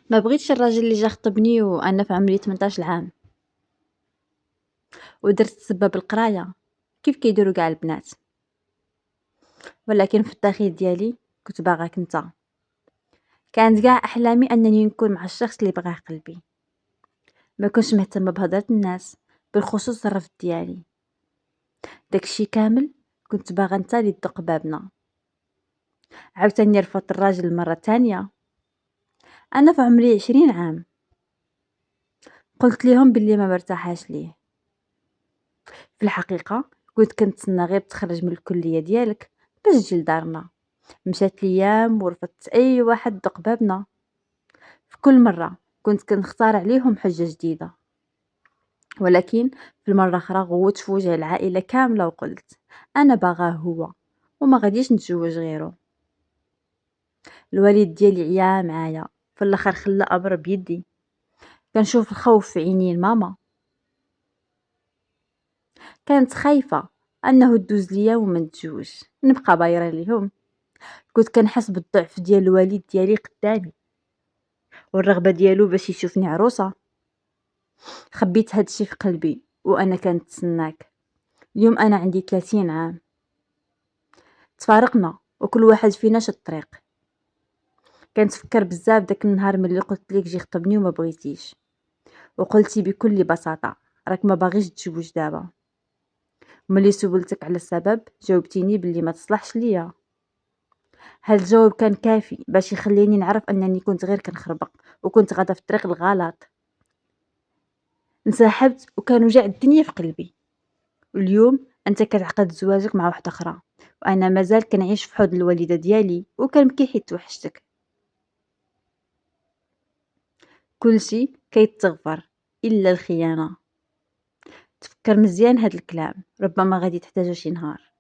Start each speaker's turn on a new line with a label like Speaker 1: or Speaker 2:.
Speaker 1: ما بغيتش الراجل اللي جا خطبني وأنا في عمري 18 عام، ودرت السبة بالقراية كيف كيديروا قاع البنات، ولكن في الداخل ديالي كنت باغاك نتا. كانت قاع أحلامي أنني نكون مع الشخص اللي بغاه قلبي، ما كنتش مهتمة بهضرة الناس، بالخصوص الرفض ديالي. داكشي كامل كنت باغا نتا اللي يدق بابنا. عاوتاني رفضت الراجل المرة الثانية. أنا في عمري 20 عام، قلت ليهم بلي ما مرتاحاش ليه. في الحقيقة كنت كنتسنى غير تخرج من الكلية ديالك باش تجي لدارنا. مشات ليام ورفضت أي واحد دق بابنا. في كل مرة كنت كنختار عليهم حجة جديدة، ولكن في المرة الأخرى غوت في وجه العائلة كاملة وقلت أنا باغاه هو وما غاديش نتزوج غيره. الوالد ديالي عيا معايا، في الاخر خلى امر بيدي. كنشوف الخوف في عينين ماما، كانت خايفة أنه دوز ليا وما نتزوجش نبقى بايرة ليهم. كنت كنحس بالضعف ديال الوالد ديالي قدامي، والرغبة ديالو باش يشوفني عروسة. خبيت هادشي في قلبي وأنا كنتسناك. اليوم أنا عندي 30 عام، تفارقنا وكل واحد فينا شد طريق. كنتفكر بزاف داك النهار ملي قلت ليك جي خطبني وما بغيتيش، وقلتي بكل بساطة راك ما باغيش تزوج دابا. ملي سولتك على السبب جاوبتيني بلي ما تصلحش ليا. هاد الجواب كان كافي باش يخليني نعرف انني كنت غير كنخربق وكنت غادا في الطريق الغلط. انسحبت وكان وجع الدنيا في قلبي. واليوم انت كتعقد زواجك مع واحده اخرى، وانا مازال كنعيش في حضن الوالده ديالي وكنبكي حيت توحشتك. كلشي كيتغفر الا الخيانه. تفكر مزيان هاد الكلام، ربما غادي تحتاجو شي نهار.